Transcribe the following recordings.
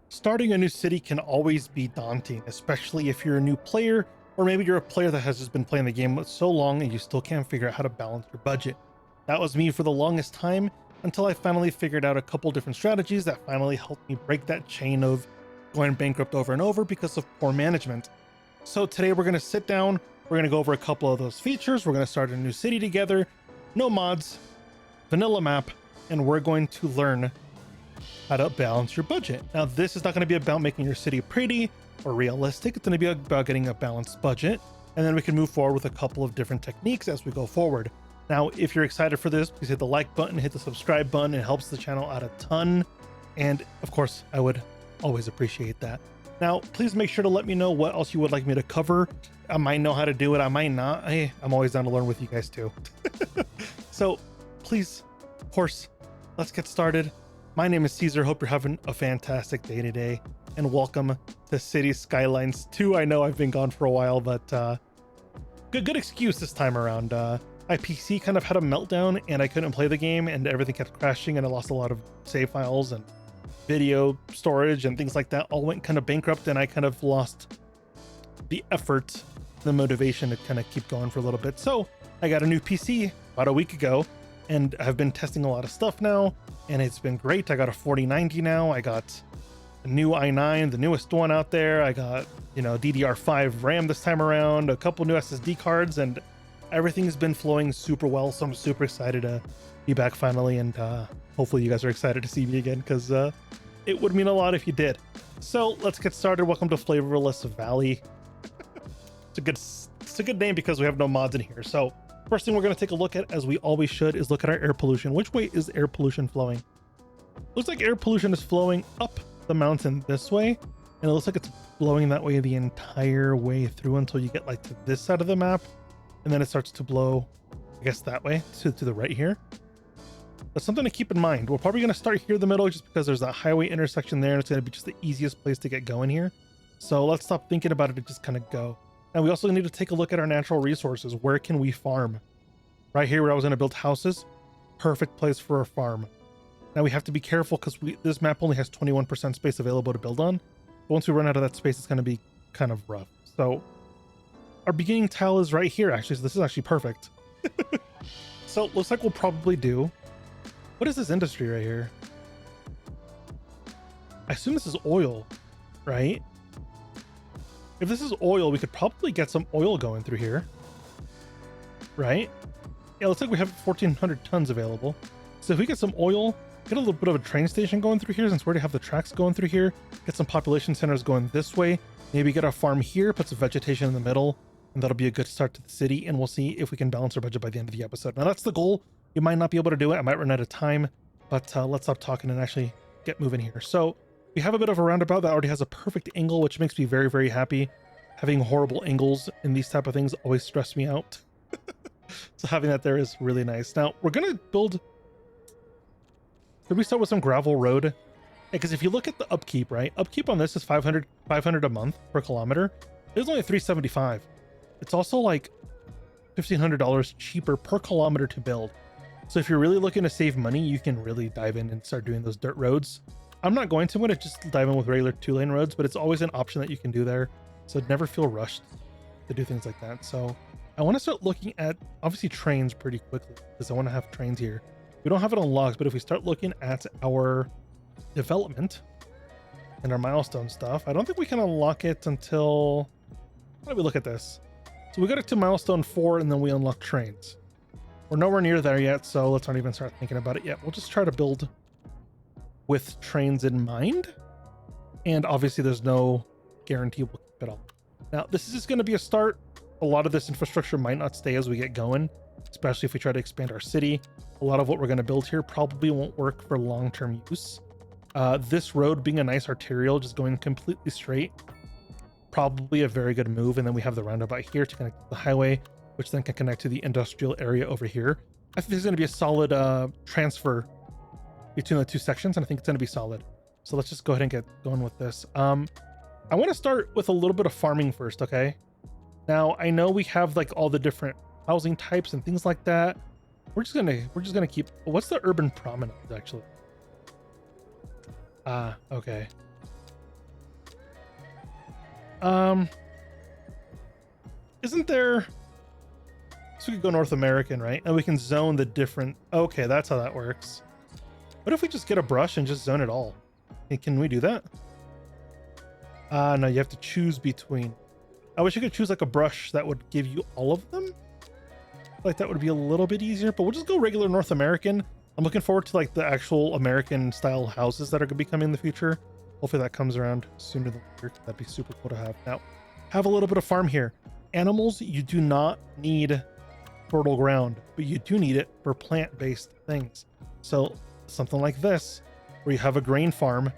Starting a new city can always be daunting, especially if you're a new player, or maybe you're a player that has just been playing the game so long and you still can't figure out how to balance your budget. That was me for the longest time until I finally figured out a couple different strategies that finally helped me break that chain of going bankrupt over and over because of poor management. So today we're going to sit down, we're going to go over a couple of those features, we're going to start a new city together, no mods, vanilla map, and we're going to learn how to balance your budget. Now, this is not going to be about making your city pretty or realistic. It's going to be about getting a balanced budget, and then we can move forward with a couple of different techniques as we go forward. Now, if you're excited for this, please hit the like button, hit the subscribe button. It helps the channel out a ton. And of course, I would always appreciate that. Now, please make sure to let me know what else you would like me to cover. I might know how to do it. I might not. I'm always down to learn with you guys too. So please, of course, let's get started. My name is Caesar. Hope you're having a fantastic day today, and welcome to Cities Skylines II. I know I've been gone for a while, but good excuse this time around. My PC kind of had a meltdown, and I couldn't play the game, and everything kept crashing, and I lost a lot of save files and video storage and things like that. All went kind of bankrupt, and I kind of lost the effort, the motivation to kind of keep going for a little bit. So I got a new PC about a week ago, and I've been testing a lot of stuff now, and it's been great. I got a 4090 now. I got a new i9, the newest one out there. I got, DDR5 RAM this time around, a couple new SSD cards, and everything's been flowing super well. So I'm super excited to be back finally, and hopefully you guys are excited to see me again, because it would mean a lot if you did. So let's get started. Welcome to Flavorless Valley. It's a good name because we have no mods in here. So first thing we're going to take a look at, as we always should, is look at our air pollution. Which way is air pollution flowing? Looks like air pollution is flowing up the mountain this way, and it looks like it's blowing that way the entire way through until you get like to this side of the map, and then it starts to blow, I guess, that way to the right here. That's something to keep in mind. We're probably going to start here in the middle just because there's that highway intersection there, and it's going to be just the easiest place to get going here. So let's stop thinking about it and just kind of go. And we also need to take a look at our natural resources. Where can we farm? Right here where I was going to build houses, perfect place for a farm. Now we have to be careful because this map only has 21% space available to build on. But once we run out of that space, it's going to be kind of rough. So our beginning tile is right here, actually. So this is actually perfect. So looks like we'll probably do... What is this industry right here? I assume this is oil, right? If this is oil, we could probably get some oil going through here, right? Yeah, looks like we have 1,400 tons available. So if we get some oil, get a little bit of a train station going through here, since we already have the tracks going through here, get some population centers going this way, maybe get a farm here, put some vegetation in the middle, and that'll be a good start to the city, and we'll see if we can balance our budget by the end of the episode. Now that's the goal. You might not be able to do it. I might run out of time, but let's stop talking and actually get moving here. So we have a bit of a roundabout that already has a perfect angle, which makes me very, very happy. Having horrible angles in these type of things always stress me out. So having that there is really nice. Now we're going to build... Could we start with some gravel road? Because if you look at the upkeep, right? Upkeep on this is 500 a month per kilometer. There's only 375. It's also like $1,500 cheaper per kilometer to build. So if you're really looking to save money, you can really dive in and start doing those dirt roads. I'm not going to. I'm going to just dive in with regular 2-lane roads, but it's always an option that you can do there. So never feel rushed to do things like that. So I want to start looking at, obviously, trains pretty quickly, because I want to have trains here. We don't have it unlocked, but if we start looking at our development and our milestone stuff, I don't think we can unlock it until... How do we look at this? So we got it to milestone 4, and then we unlock trains. We're nowhere near there yet, so let's not even start thinking about it yet. We'll just try to build with trains in mind. And obviously there's no guarantee we'll keep it all. Now, this is just going to be a start. A lot of this infrastructure might not stay as we get going, especially if we try to expand our city. A lot of what we're going to build here probably won't work for long-term use. This road being a nice arterial, just going completely straight, probably a very good move. And then we have the roundabout here to connect to the highway, which then can connect to the industrial area over here. I think this is going to be a solid transfer between the two sections, and I think it's going to be solid. So let's just go ahead and get going with this. I want to start with a little bit of farming first, okay? Now, I know we have like all the different housing types and things like that. We're just gonna keep... What's the urban promenade, actually? Okay. Um, isn't there? So we could go North American, right? And we can zone the different. Okay, that's how that works. What if we just get a brush and just zone it all? Hey, can we do that? No, you have to choose between. I wish you could choose like a brush that would give you all of them. Like that would be a little bit easier, but we'll just go regular North American. I'm looking forward to like the actual American style houses that are going to be coming in the future. Hopefully that comes around sooner than later. That'd be super cool to have. Now, have a little bit of farm here. Animals, you do not need fertile ground, but you do need it for plant-based things. So something like this, where you have a grain farm,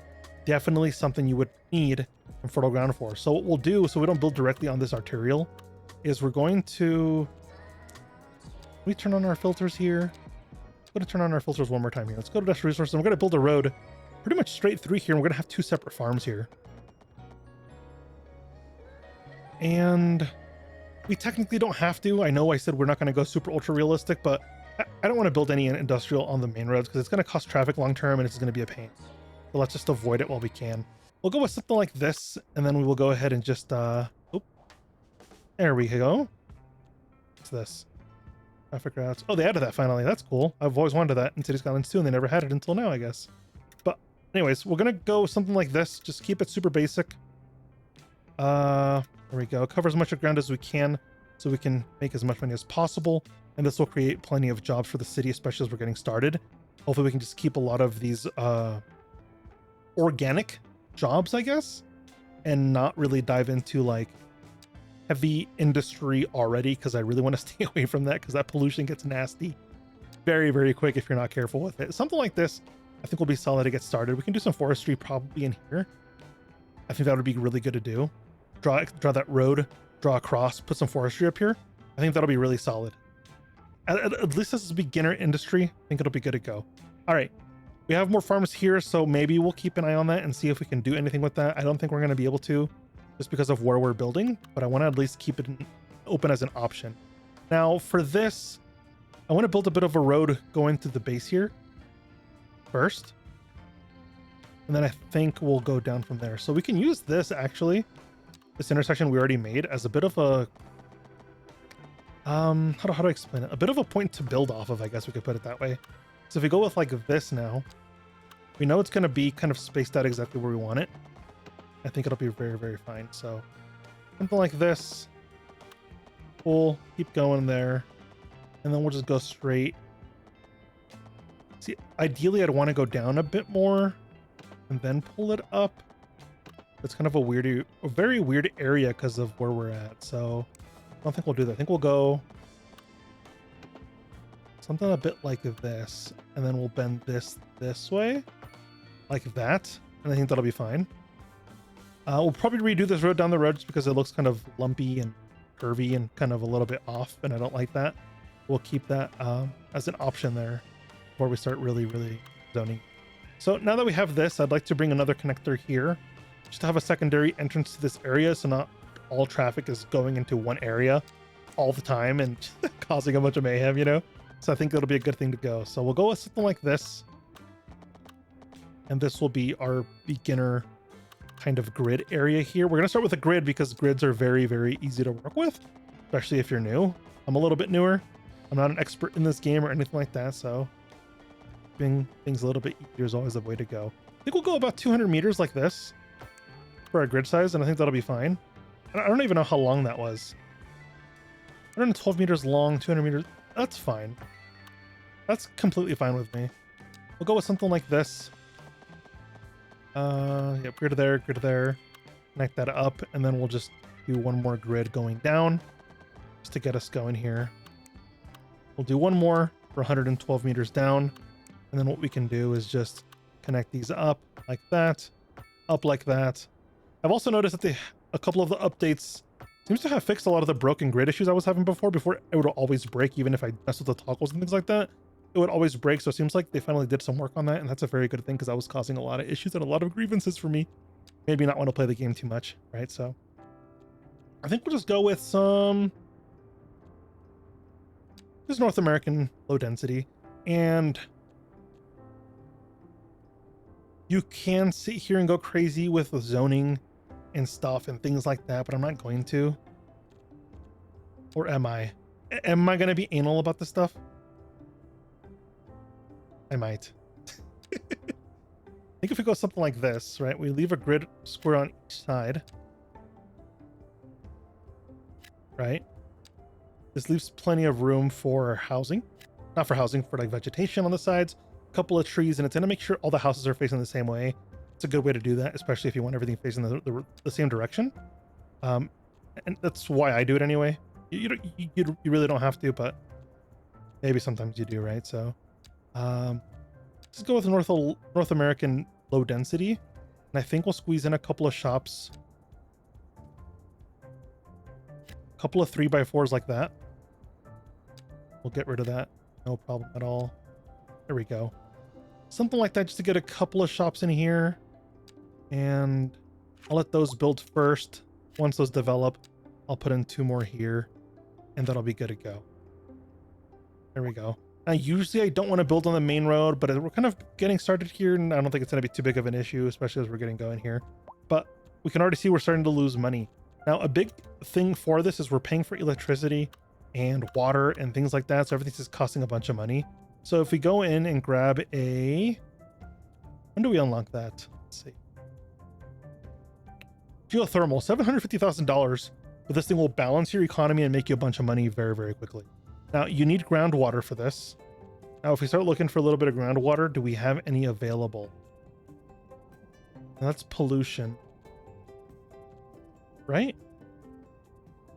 definitely something you would need some fertile ground for. So what we'll do, so we don't build directly on this arterial, is we're going to we turn on our filters here. Let's go to turn on our filters one more time here. Let's go to Dash Resources. I'm going to build a road pretty much straight through here. And we're going to have two separate farms here. And we technically don't have to. I know I said we're not going to go super ultra realistic, but I don't want to build any industrial on the main roads because it's going to cost traffic long term and it's going to be a pain. So let's just avoid it while we can. We'll go with something like this, and then we will go ahead and just there we go. What's this? Traffic routes. Oh, they added that finally. That's cool. I've always wanted that in Cities Skylines 2, and they never had it until now, I guess. But anyways, we're gonna go something like this. Just keep it super basic. There we go. Cover as much of ground as we can so we can make as much money as possible. And this will create plenty of jobs for the city, especially as we're getting started. Hopefully we can just keep a lot of these organic jobs, I guess, and not really dive into like heavy industry already, because I really want to stay away from that because that pollution gets nasty very, very quick if you're not careful with it. Something like this, I think will be solid to get started. We can do some forestry probably in here. I think that would be really good to do. Draw that road, draw across, put some forestry up here. I think that'll be really solid. At least this is beginner industry. I think it'll be good to go. All right. We have more farms here, so maybe we'll keep an eye on that and see if we can do anything with that. I don't think we're going to be able to just because of where we're building, but I want to at least keep it open as an option. Now for this, I want to build a bit of a road going to the base here first. And then I think we'll go down from there. So we can use this actually, this intersection we already made, as a bit of a, how do I explain it? A bit of a point to build off of, I guess we could put it that way. So if we go with like this now, we know it's going to be kind of spaced out exactly where we want it. I think it'll be very, very fine. So something like this. We'll keep going there. And then we'll just go straight. See, ideally I'd want to go down a bit more and then pull it up. It's kind of a very weird area because of where we're at. So I don't think we'll do that. I think we'll go something a bit like this. And then we'll bend this way like that. And I think that'll be fine. We'll probably redo this road down the road just because it looks kind of lumpy and curvy and kind of a little bit off, and I don't like that. We'll keep that as an option there before we start really, really zoning. So now that we have this, I'd like to bring another connector here just to have a secondary entrance to this area so not all traffic is going into one area all the time and causing a bunch of mayhem, you know? So I think it'll be a good thing to go. So we'll go with something like this. And this will be our beginner kind of grid area here. We're going to start with a grid because grids are very, very easy to work with, especially if you're new. I'm a little bit newer. I'm not an expert in this game or anything like that, so doing things a little bit easier is always the way to go. I think we'll go about 200 meters like this for our grid size, and I think that'll be fine. I don't even know how long that was. 112 meters long, 200 meters. That's fine. That's completely fine with me. We'll go with something like this. Yep, grid there, connect that up, and then we'll just do one more grid going down just to get us going here. We'll do one more for 112 meters down, and then what we can do is just connect these up like that, up like that. I've also noticed that a couple of the updates seems to have fixed a lot of the broken grid issues I was having before. Before it would always break, even if I mess with the toggles and things like that. It would always break, so it seems like they finally did some work on that, and that's a very good thing because that was causing a lot of issues and a lot of grievances for me. Maybe not want to play the game too much, right? So I think we'll just go with some just North American low density, and you can sit here and go crazy with zoning and stuff and things like that, but I'm not going to. Or am I? Am I going to be anal about this stuff? I might. I think if we go something like this, right? We leave a grid square on each side. Right? This leaves plenty of room for housing. Not for housing, for like vegetation on the sides. A couple of trees, and it's going to make sure all the houses are facing the same way. It's a good way to do that, especially if you want everything facing the same direction. And that's why I do it anyway. You really don't have to, but maybe sometimes you do, right? So let's go with North American low density, and I think we'll squeeze in a couple of shops, a couple of 3x4s like that. We'll get rid of that, no problem at all. There we go, something like that, just to get a couple of shops in here, and I'll let those build first. Once those develop, I'll put in 2 more here, and that'll be good to go. There we go. Now, usually I don't want to build on the main road, but we're kind of getting started here, and I don't think it's going to be too big of an issue, especially as we're getting going here. But we can already see we're starting to lose money. Now, a big thing for this is we're paying for electricity and water and things like that, so everything's just costing a bunch of money. So if we go in and grab a... When do we unlock that? Let's see. Geothermal, $750,000. But this thing will balance your economy and make you a bunch of money very, very quickly. Now, you need groundwater for this. Now, if we start looking for a little bit of groundwater, do we have any available? Now, that's pollution. Right?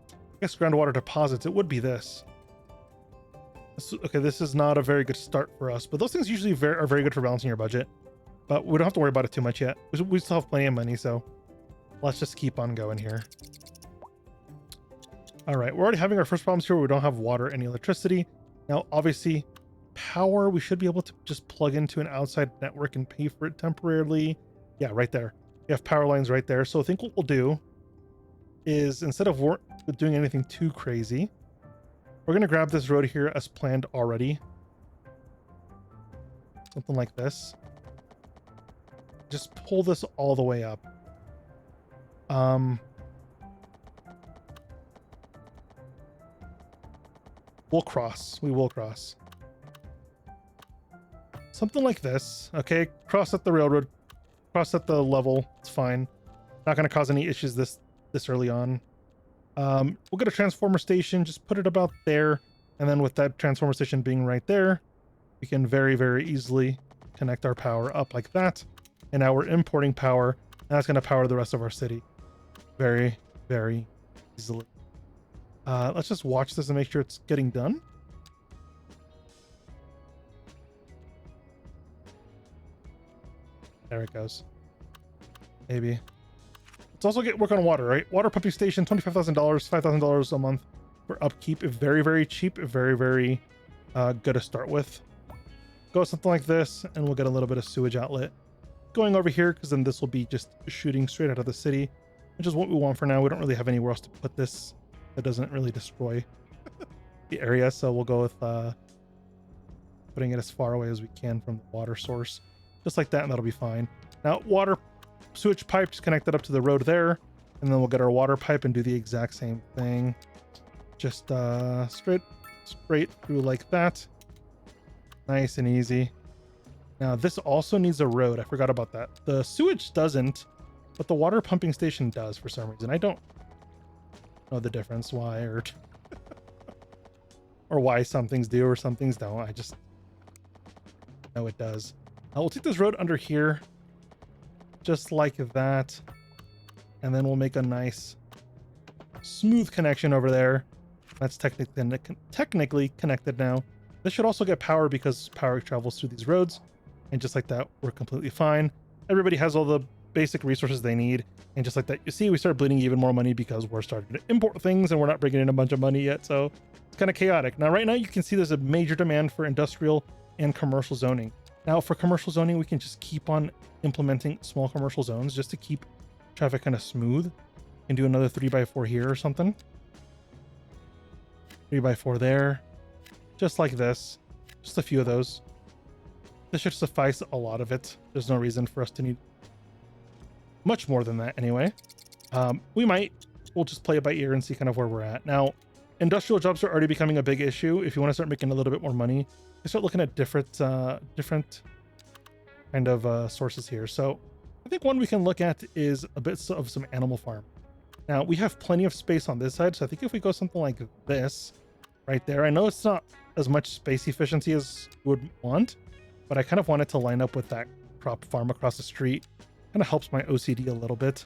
I guess groundwater deposits, it would be this. Okay, this is not a very good start for us, but those things usually are very good for balancing your budget. But we don't have to worry about it too much yet. We still have plenty of money, so let's just keep on going here. All right, we're already having our first problems here. We don't have water and electricity. Now, obviously, power, we should be able to just plug into an outside network and pay for it temporarily. Yeah, right there. We have power lines right there. So I think what we'll do is, instead of doing anything too crazy, we're going to grab this road here as planned already. Something like this. Just pull this all the way up. We'll cross. We will cross. Something like this. Okay, cross at the railroad. Cross at the level. It's fine. Not going to cause any issues this early on. We'll get a transformer station. Just put it about there. And then with that transformer station being right there, we can very, very easily connect our power up like that. And now we're importing power. And that's going to power the rest of our city. Very, very easily. Let's just watch this and make sure it's getting done. There it goes. Maybe. Let's also work on water, right? Water pumping station, $25,000, $5,000 a month for upkeep. Very, very cheap. Very, very good to start with. Go something like this, and we'll get a little bit of sewage outlet going over here, because then this will be just shooting straight out of the city, which is what we want for now. We don't really have anywhere else to put this that doesn't really destroy the area, so we'll go with putting it as far away as we can from the water source, just like that, and that'll be fine. Now, water sewage pipe just connected up to the road there, and then we'll get our water pipe and do the exact same thing, just straight through like that. Nice and easy. Now, this also needs a road. I forgot about that. The sewage doesn't, but the water pumping station does for some reason. I don't know the difference why, or why some things do or some things don't. I just know it does. We'll take this road under here, just like that, and then we'll make a nice smooth connection over there. That's technically connected now. This should also get power because power travels through these roads, and just like that, we're completely fine. Everybody has all the basic resources they need, and just like that, you see, we start bleeding even more money because we're starting to import things and we're not bringing in a bunch of money yet, so it's kind of chaotic. Now, right now, you can see there's a major demand for industrial and commercial zoning. Now, for commercial zoning, we can just keep on implementing small commercial zones just to keep traffic kind of smooth, and do another 3x4 here or something. 3x4 there, just like this. Just a few of those. This should suffice a lot of it. There's no reason for us to need much more than that anyway. We'll just play it by ear and see kind of where we're at. Now, industrial jobs are already becoming a big issue. If you want to start making a little bit more money, you start looking at different kind of sources here. So I think one we can look at is a bit of some animal farm. Now we have plenty of space on this side, so I think if we go something like this right there, I know it's not as much space efficiency as you would want, but I kind of want it to line up with that crop farm across the street. Kind of helps my OCD a little bit.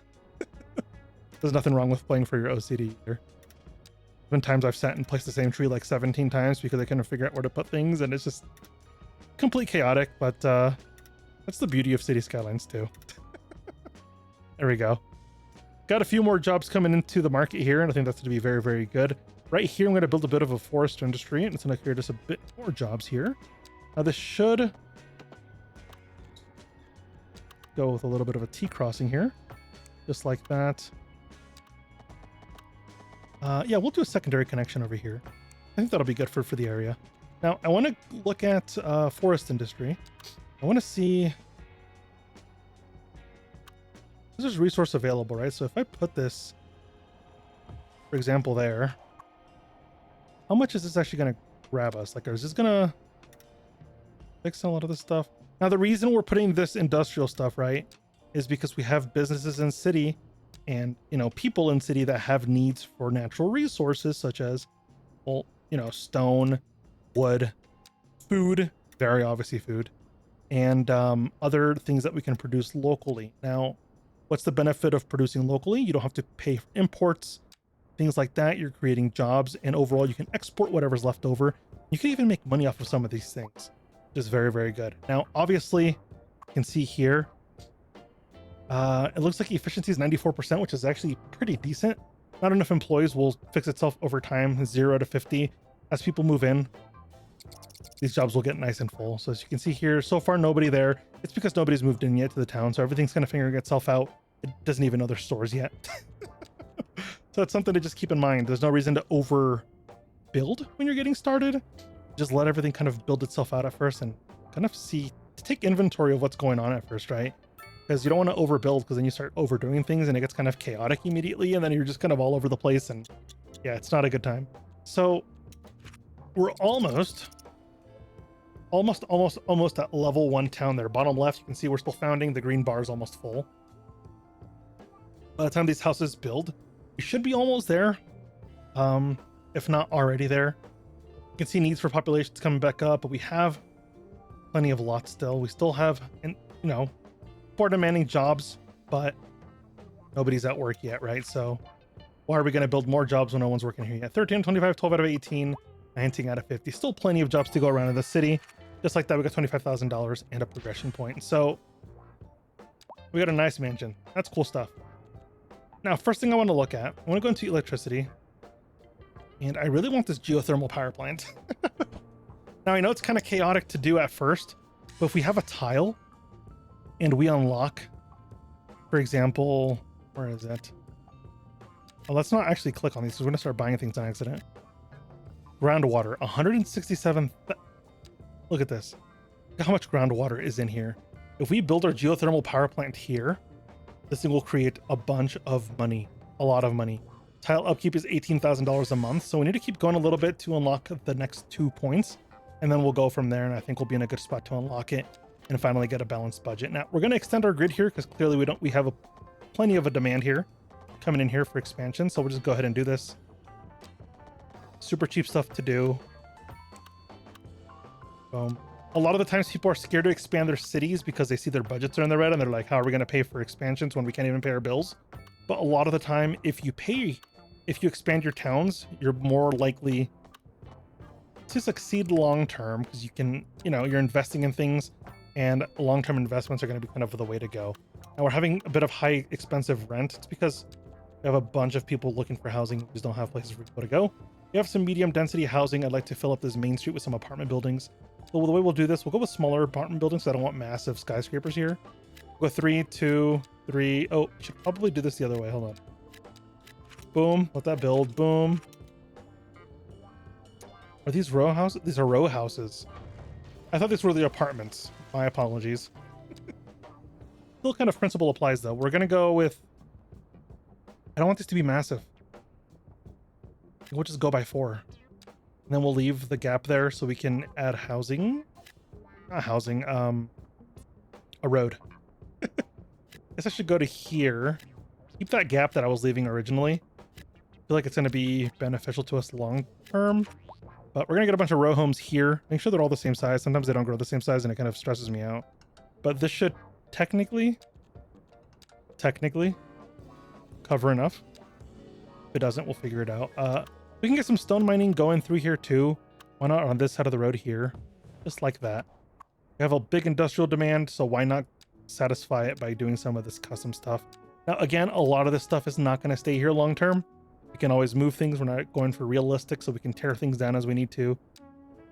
There's nothing wrong with playing for your OCD either. There's been times I've sat and placed the same tree like 17 times because I couldn't figure out where to put things, and it's just complete chaotic, but that's the beauty of City Skylines 2. There we go. Got a few more jobs coming into the market here, and I think that's going to be very, very good. Right here, I'm going to build a bit of a forest industry, and it's going to create us a bit more jobs here. Now, this should go with a little bit of a T-crossing here, just like that. Yeah, we'll do a secondary connection over here. I think that'll be good for the area. Now, I want to look at forest industry. I want to see... There's resource available, right? So if I put this, for example, there, how much is this actually going to grab us? Like, is this going to fix a lot of this stuff? Now, the reason we're putting this industrial stuff, right, is because we have businesses in city and, you know, people in city that have needs for natural resources such as, well, you know, stone, wood, food, very obviously food, and other things that we can produce locally. Now, what's the benefit of producing locally? You don't have to pay for imports, things like that. You're creating jobs, and overall you can export whatever's left over. You can even make money off of some of these things, which is very, very good. Now, obviously, you can see here, it looks like efficiency is 94%, which is actually pretty decent. Not enough employees will fix itself over time, 0 to 50. As people move in, these jobs will get nice and full. So as you can see here, so far nobody there. It's because nobody's moved in yet to the town, so everything's kind of figuring itself out. It doesn't even know there's stores yet. So it's something to just keep in mind. There's no reason to overbuild when you're getting started. Just let everything kind of build itself out at first and kind of take inventory of what's going on at first, right? Because you don't want to overbuild, because then you start overdoing things and it gets kind of chaotic immediately, and then you're just kind of all over the place, and yeah, it's not a good time. So we're almost at level 1 town there. Bottom left, you can see we're still founding. The green bar is almost full. By the time these houses build, we should be almost there, if not already there. You can see needs for populations coming back up, but we have plenty of lots still. We still have, more demanding jobs, but nobody's at work yet, right? So why are we going to build more jobs when no one's working here yet? 13, 25, 12 out of 18, 19 out of 50. Still plenty of jobs to go around in the city. Just like that, we got $25,000 and a progression point. So we got a nice mansion. That's cool stuff. Now, first thing I want to look at, I want to go into electricity. And I really want this geothermal power plant. Now, I know it's kind of chaotic to do at first, but if we have a tile and we unlock, for example, where is it? Oh, let's not actually click on these because we're going to start buying things on accident. Groundwater, 167. Look at this. Look at how much groundwater is in here. If we build our geothermal power plant here, this thing will create a bunch of money, a lot of money. Tile upkeep is $18,000 a month, so we need to keep going a little bit to unlock the next 2 points, and then we'll go from there, and I think we'll be in a good spot to unlock it and finally get a balanced budget. Now, we're going to extend our grid here because clearly we have plenty of a demand here coming in here for expansion, so we'll just go ahead and do this. Super cheap stuff to do. A lot of the times people are scared to expand their cities because they see their budgets are in the red and they're like, how are we going to pay for expansions when we can't even pay our bills? But a lot of the time, if you expand your towns, you're more likely to succeed long term because you can, you're investing in things, and long-term investments are going to be kind of the way to go. Now we're having a bit of high expensive rent. It's because we have a bunch of people looking for housing who just don't have places for people to go. We have some medium density housing. I'd like to fill up this main street with some apartment buildings. So the way we'll do this, we'll go with smaller apartment buildings, so I don't want massive skyscrapers here. We'll go 3, 2, 3. Oh, should probably do this the other way. Hold on. Boom. Let that build. Boom. Are these row houses? These are row houses. I thought these were the apartments. My apologies. Still kind of principle applies though. We're going to go with I don't want this to be massive. We'll just go by 4. And then we'll leave the gap there so we can add housing. Not housing, a road. I guess I should go to here. Keep that gap that I was leaving originally. I feel like it's going to be beneficial to us long term. But we're going to get a bunch of row homes here. Make sure they're all the same size. Sometimes they don't grow the same size and it kind of stresses me out. But this should technically cover enough. If it doesn't, we'll figure it out. We can get some stone mining going through here too. Why not on this side of the road here? Just like that. We have a big industrial demand, so why not satisfy it by doing some of this custom stuff? Now, again, a lot of this stuff is not going to stay here long term. We can always move things. We're not going for realistic, so we can tear things down as we need to.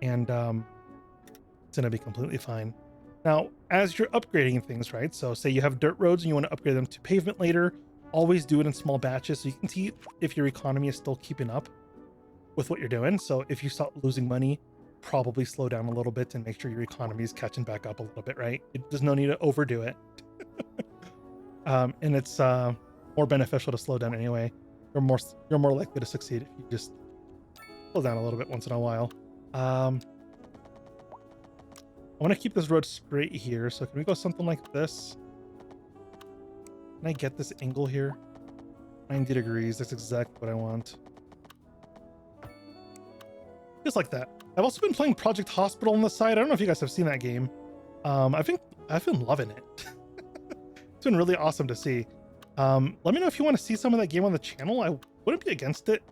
And it's going to be completely fine. Now, as you're upgrading things, right? So say you have dirt roads and you want to upgrade them to pavement later, always do it in small batches so you can see if your economy is still keeping up with what you're doing. So if you start losing money, probably slow down a little bit and make sure your economy is catching back up a little bit, right? There's no need to overdo it. And it's more beneficial to slow down anyway. You're more likely to succeed if you just slow down a little bit once in a while. I want to keep this road straight here. So can we go something like this? Can I get this angle here? 90 degrees. That's exactly what I want. Just like that. I've also been playing Project Hospital on the side. I don't know if you guys have seen that game. I've been loving it. It's been really awesome to see. Let me know if you want to see some of that game on the channel. I wouldn't be against it.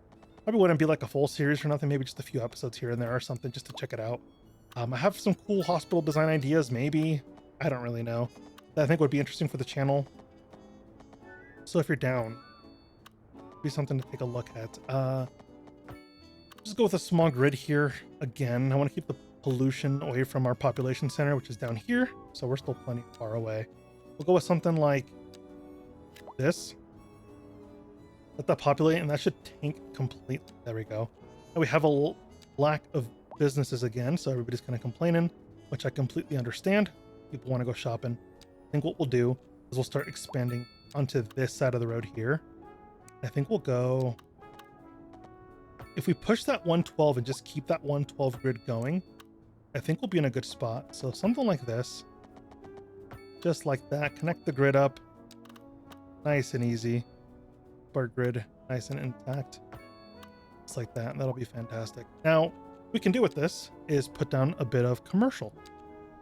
Probably wouldn't be like a full series or nothing. Maybe just a few episodes here and there or something just to check it out. I have some cool hospital design ideas, maybe. I don't really know. That I think would be interesting for the channel. So if you're down, be something to take a look at. Just go with a small grid here again. I want to keep the pollution away from our population center, which is down here. So we're still plenty far away. We'll go with something like this. Let that populate, and that should tank completely. There we go. And we have a lack of businesses again, so everybody's kind of complaining, which I completely understand. People want to go shopping. I think what we'll do is we'll start expanding onto this side of the road here. I think we'll go... If we push that 112 and just keep that 112 grid going, I think we'll be in a good spot. So something like this. Just like that. Connect the grid up. Nice and easy. Our grid nice and intact. Just like that. And that'll be fantastic. Now, what we can do with this is put down a bit of commercial.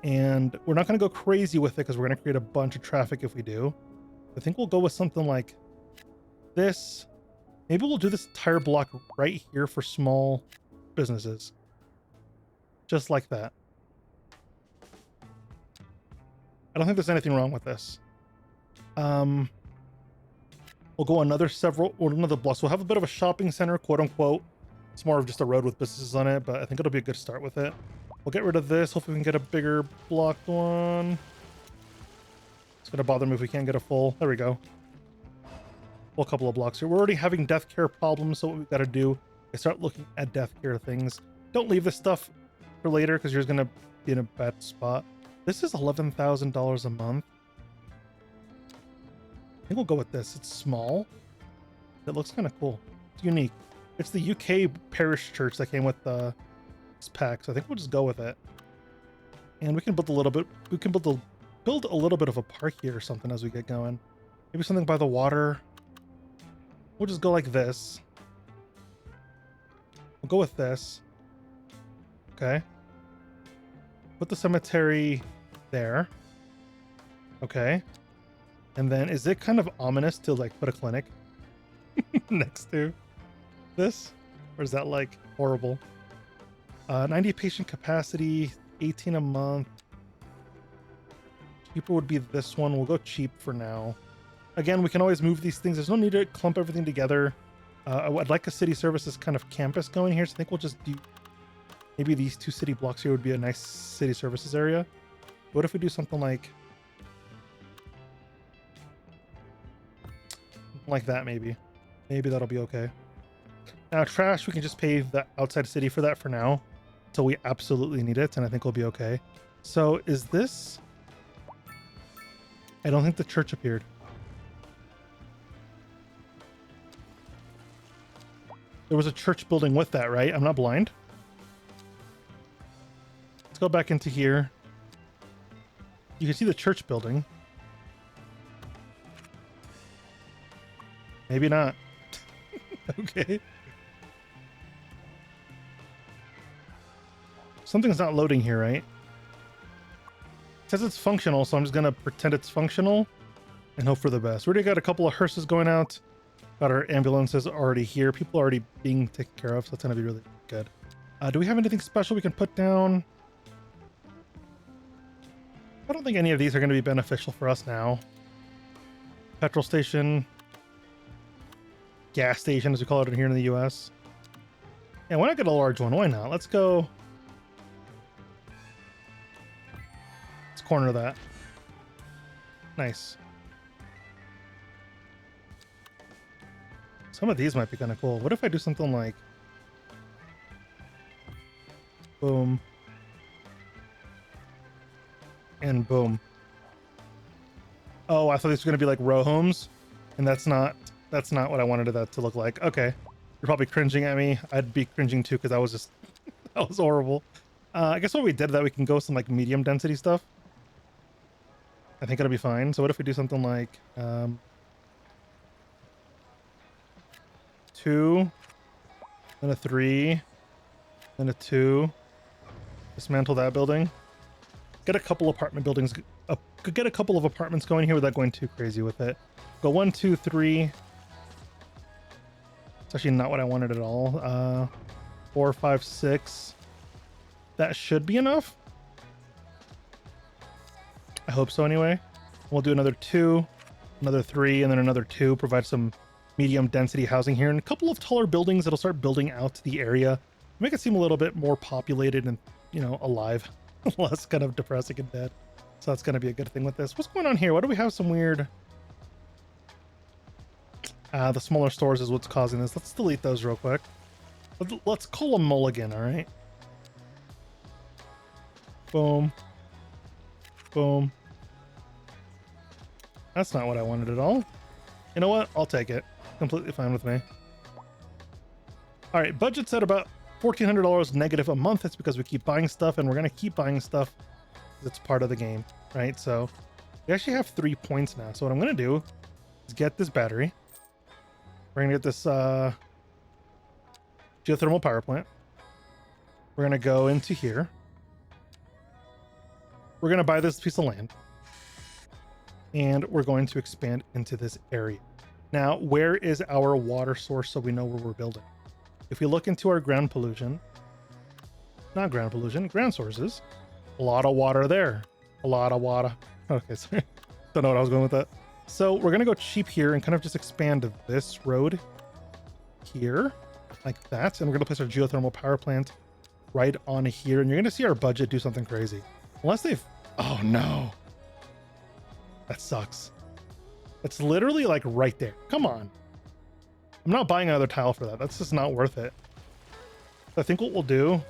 And we're not going to go crazy with it because we're going to create a bunch of traffic if we do. I think we'll go with something like this. Maybe we'll do this entire block right here for small businesses. Just like that. I don't think there's anything wrong with this. We'll go another blocks. We'll have a bit of a shopping center, quote unquote. It's more of just a road with businesses on it, but I think it'll be a good start with it. We'll get rid of this. Hopefully we can get a bigger blocked one. It's gonna bother me if we can't get a full. There we go. A couple of blocks here. We're already having death care problems, so what we've got to do is start looking at death care things. Don't leave this stuff for later because you're gonna be in a bad spot. This is $11,000 a month. I think we'll go with this. It's small. It looks kind of cool. It's unique. It's the UK parish church that came with this pack, so I think we'll just go with it. And we can build a little bit. We can build a little bit of a park here or something as we get going. Maybe something by the water. We'll just go like this. We'll go with this. Okay. Put the cemetery there. Okay. And then is it kind of ominous to like put a clinic next to this? Or is that like horrible? 90 patient capacity, 18 a month. Cheaper would be this one. We'll go cheap for now. Again, we can always move these things. There's no need to clump everything together. I'd like a city services kind of campus going here, so I think we'll just do maybe these 2 city blocks here would be a nice city services area. What if we do something like that maybe? Maybe that'll be okay. Now trash, we can just pay the outside city for that for now until we absolutely need it, and I think we'll be okay. So is this... I don't think the church appeared. There was a church building with that, right? I'm not blind. Let's go back into here. You can see the church building. Maybe not. Okay. Something's not loading here, right? It says it's functional, so I'm just gonna pretend it's functional and hope for the best. We already got a couple of hearses going out. Got our ambulances already here. People are already being taken care of, so that's gonna be really good. Do we have anything special we can put down? I don't think any of these are gonna be beneficial for us now. Petrol station. Gas station, as we call it in here in the US. Yeah, why not get a large one? Why not? Let's go. Let's corner that. Nice. Some of these might be kind of cool. What if I do something like... boom. And boom. Oh, I thought these were going to be like row homes. And that's not what I wanted that to look like. Okay. You're probably cringing at me. I'd be cringing too because I was just... that was horrible. I guess what we did that we can go some like medium density stuff. I think it'll be fine. So what if we do something like... 2, then a 3, then a 2. Dismantle that building. Get a couple apartment buildings. Get a couple of apartments going here without going too crazy with it. Go 1, 2, 3. It's actually not what I wanted at all. 4, 5, 6. That should be enough. I hope so anyway. We'll do another 2, another 3, and then another 2. Provide some medium density housing here and a couple of taller buildings that'll start building out the area. Make it seem a little bit more populated and, you know, alive. Less kind of depressing and dead. So that's going to be a good thing with this. What's going on here? Why do we have some weird... the smaller stores is what's causing this. Let's delete those real quick. Let's call them mulligan, all right? Boom. Boom. That's not what I wanted at all. You know what? I'll take it. Completely fine with me. All right, budget's at about $1,400 negative a month. It's because we keep buying stuff, and we're going to keep buying stuff. It's part of the game, right? So we actually have 3 points now. So what I'm going to do is get this battery. We're going to get this geothermal power plant. We're going to go into here. We're going to buy this piece of land. And we're going to expand into this area. Now, where is our water source so we know where we're building? If we look into our ground pollution, not ground pollution, ground sources, a lot of water there. A lot of water. Okay, sorry. Don't know what I was going with that. So we're going to go cheap here and kind of just expand this road here like that. And we're going to place our geothermal power plant right on here. And you're going to see our budget do something crazy. Unless they've... oh, no. That sucks. It's literally like right there. Come on. I'm not buying another tile for that. That's just not worth it. I think what we'll do,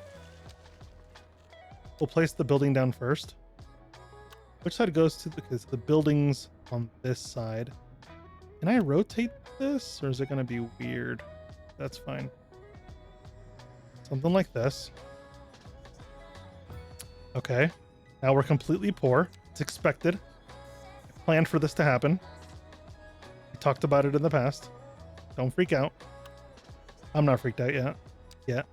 we'll place the building down first. Which side goes to because the building's on this side. Can I rotate this or is it going to be weird? That's fine. Something like this. Okay. Now we're completely poor. It's expected. I planned for this to happen. We talked about it in the past. Don't freak out. I'm not freaked out yet.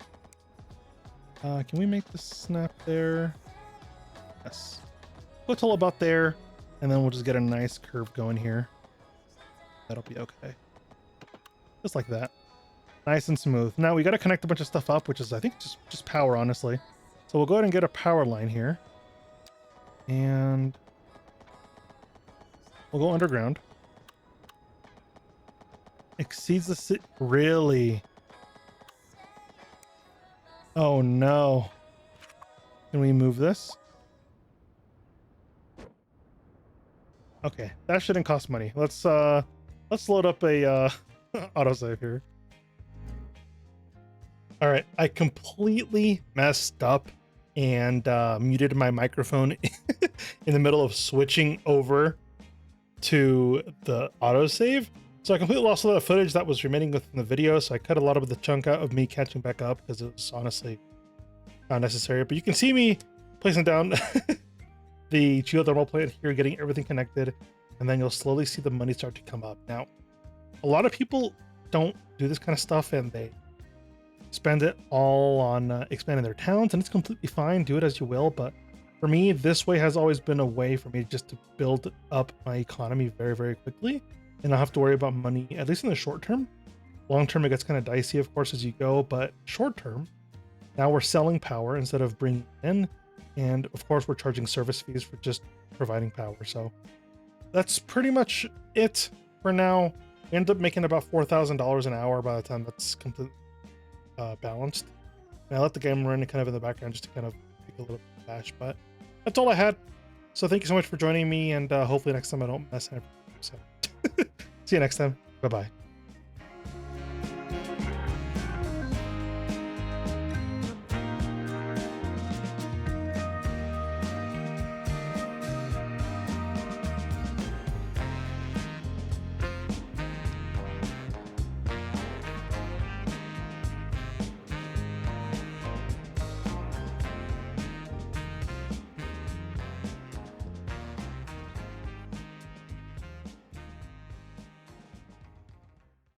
Can we make this snap there? Yes. Put till about there, and then we'll just get a nice curve going here. That'll be okay. Just like that. Nice and smooth. Now we got to connect a bunch of stuff up, which is, I think, just power, honestly. So we'll go ahead and get a power line here. And we'll go underground. Exceeds the city. Really? Oh no. Can we move this? Okay, that shouldn't cost money. Let's load up a autosave here. All right, I completely messed up and muted my microphone in the middle of switching over to the autosave. So I completely lost all the footage that was remaining within the video, so I cut a lot of the chunk out of me catching back up because it was honestly not necessary. But you can see me placing down the geothermal plant here, getting everything connected, and then you'll slowly see the money start to come up. Now, a lot of people don't do this kind of stuff and they spend it all on expanding their towns, and it's completely fine. Do it as you will. But for me, this way has always been a way for me just to build up my economy very, very quickly. And I'll have to worry about money, at least in the short term. Long term, it gets kind of dicey, of course, as you go. But short term, now we're selling power instead of bringing it in. And of course, we're charging service fees for just providing power. So that's pretty much it for now. We end up making about $4,000 an hour by the time that's completely balanced. And I let the game run kind of in the background just to kind of take a little bit of cash. But that's all I had. So thank you so much for joining me. And hopefully next time I don't mess everything up. So see you next time. Bye-bye.